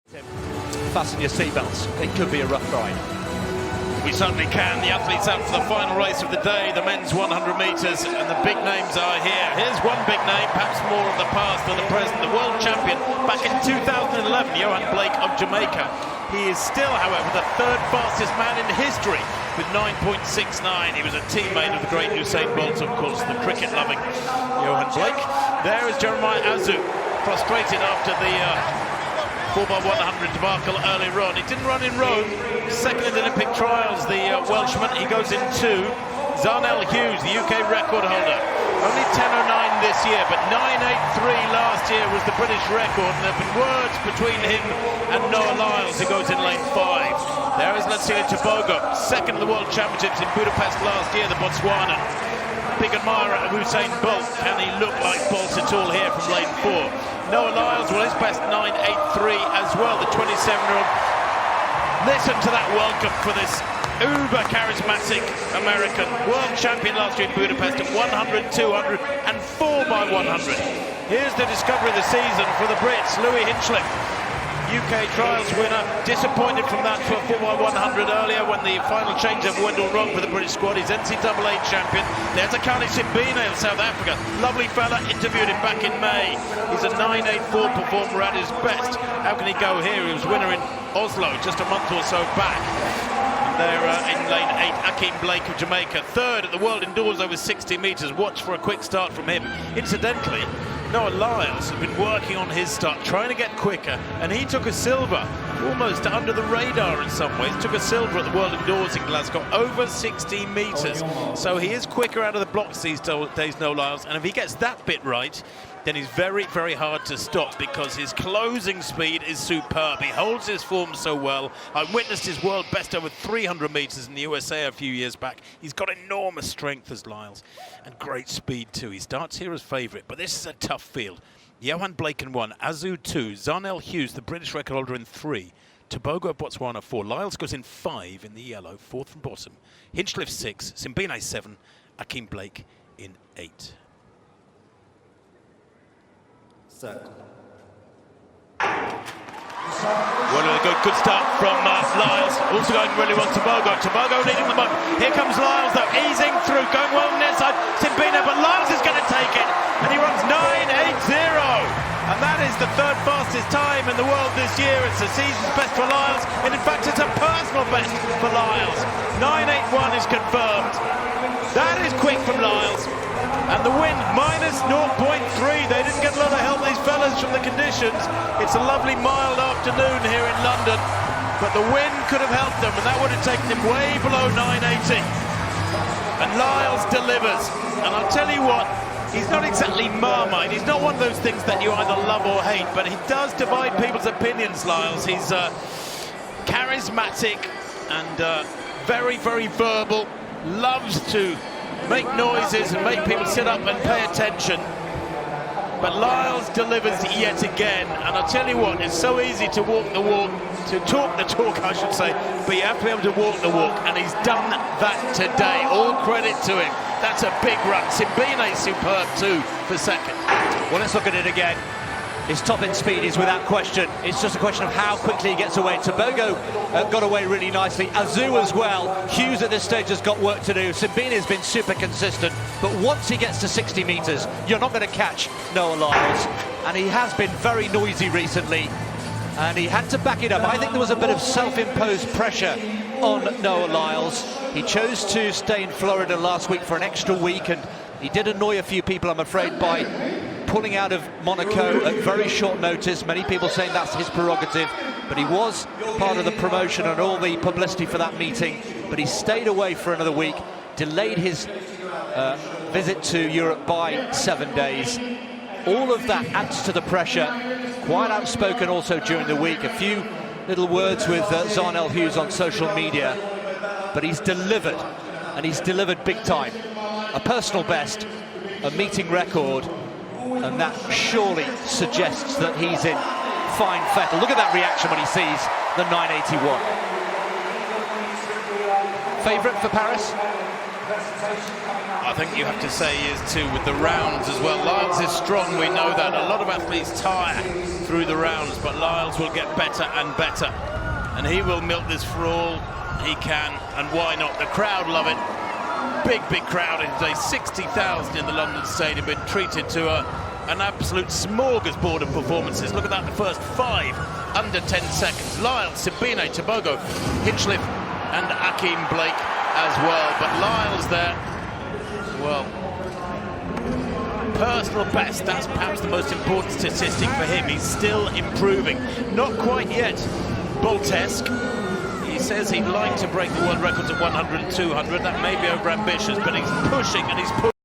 Fasten your seatbelts, it could be a rough ride. We certainly can. The athletes out for the final race of the day, the men's 100 metres, and the big names are here. Here's one big name, perhaps more of the past than the present, the world champion back in 2011, Johan Blake of Jamaica. He is still, however, the third fastest man in history with 9.69. He was a teammate of the great Usain Bolt, of course, the cricket-loving Johan Blake. There is Jeremiah Azu, frustrated after the 4x100 debacle earlier on. He didn't run in Rome, second in the Olympic trials, the Welshman. He goes in two. Lyles Hughes, the UK record holder, only 10.09 this year, but 9.83 last year was the British record, and there have been words between him and Noah Lyles, who goes in lane 5. There is Leslie Tobogo, second in the World Championships in Budapest last year, the Botswana. Big admirer of Usain Bolt. Can he look like Bolt at all here from lane 4? Noah Lyles, well, his best 9.83 as well, the 27-year-old. Listen to that welcome for this uber charismatic American. World champion last year in Budapest at 100, 200 and 4x100. Here's the discovery of the season for the Brits, Louis Hinchliffe. UK trials winner, disappointed from that for 4x100 earlier when the final change-up went all wrong for the British squad. He's NCAA champion. There's Akani Simbine of South Africa. Lovely fella, interviewed him back in May. He's a 9.84 performer at his best. How can he go here? He was winner in Oslo just a month or so back. And there in lane 8, Akeem Blake of Jamaica. Third at the World Indoors over 60 metres. Watch for a quick start from him. Incidentally, Noah Lyles has been working on his start, trying to get quicker, and he took a silver, almost under the radar in some ways, took a silver at the World Indoors in Glasgow, over 60 metres. So he is quicker out of the blocks these days, Noah Lyles, and if he gets that bit right, then he's very, very hard to stop because his closing speed is superb. He holds his form so well. I witnessed his world best over 300 metres in the USA a few years back. He's got enormous strength as Lyles and great speed too. He starts here as favourite, but this is a tough field. Johan Blake in 1, Azu 2, Lyles Hughes, the British record holder, in 3, Tobogo of Botswana 4, Lyles goes in 5 in the yellow, 4th from bottom, Hinchliffe 6, Simbine 7, Akeem Blake in 8. Well, a good start from Lyles. Also going really well, Tobogo. Tobogo leading the moment. Here comes Lyles, though, easing through, going well on the inside. Simbine, but Lyles is going to take it, and he runs 9.80. And that is the third fastest time in the world this year. It's the season's best for Lyles, and in fact, it's a personal best for Lyles. 9.81 is confirmed. That is quick from Lyles. And the wind, minus 0.3. They didn't get a lot of help, these fellas, from the conditions. It's a lovely mild afternoon here in London, but the wind could have helped them, and that would have taken him way below 9.80. And Lyles delivers. And I'll tell you what, he's not exactly Marmite. He's not one of those things that you either love or hate, but he does divide people's opinions, Lyles. He's charismatic and very, very verbal, loves to make noises and make people sit up and pay attention. But Lyles delivers yet again, and I'll tell you what, it's so easy to walk the walk, to talk the talk, I should say, but you have to be able to walk the walk, and he's done that today. All credit to him. That's a big run. Simbine superb too for second. Well, let's look at it again. His top-end speed is without question. It's just a question of how quickly he gets away. Tobogo got away really nicely. Azu as well. Hughes at this stage has got work to do. Simbine has been super consistent. But once he gets to 60 metres, you're not going to catch Noah Lyles. And he has been very noisy recently. And he had to back it up. I think there was a bit of self-imposed pressure on Noah Lyles. He chose to stay in Florida last week for an extra week. And he did annoy a few people, I'm afraid, by pulling out of Monaco at very short notice. Many people saying that's his prerogative, but he was part of the promotion and all the publicity for that meeting. But he stayed away for another week, delayed his visit to Europe by 7 days. All of that adds to the pressure. Quite outspoken also during the week. A few little words with Lyles Hughes on social media, but he's delivered, and he's delivered big time. A personal best, a meeting record, and that surely suggests that he's in fine fettle. Look at that reaction when he sees the 9.81. Favourite for Paris? I think you have to say he is too with the rounds as well. Lyles is strong, we know that. A lot of athletes tire through the rounds, but Lyles will get better and better. And he will milk this for all he can, and why not? The crowd love it. Big crowd in today, 60,000 in the London Stadium, been treated to an absolute smorgasbord of performances. Look at that, the first 5 under 10 seconds. Lyles, Sabine, Tebogo, Hinchliffe and Akeem Blake as well. But Lyles there, well, personal best, that's perhaps the most important statistic for him. He's still improving, not quite yet Boltesque. He says he'd like to break the world records at 100 and 200. That may be over ambitious, but he's pushing and he's pushing.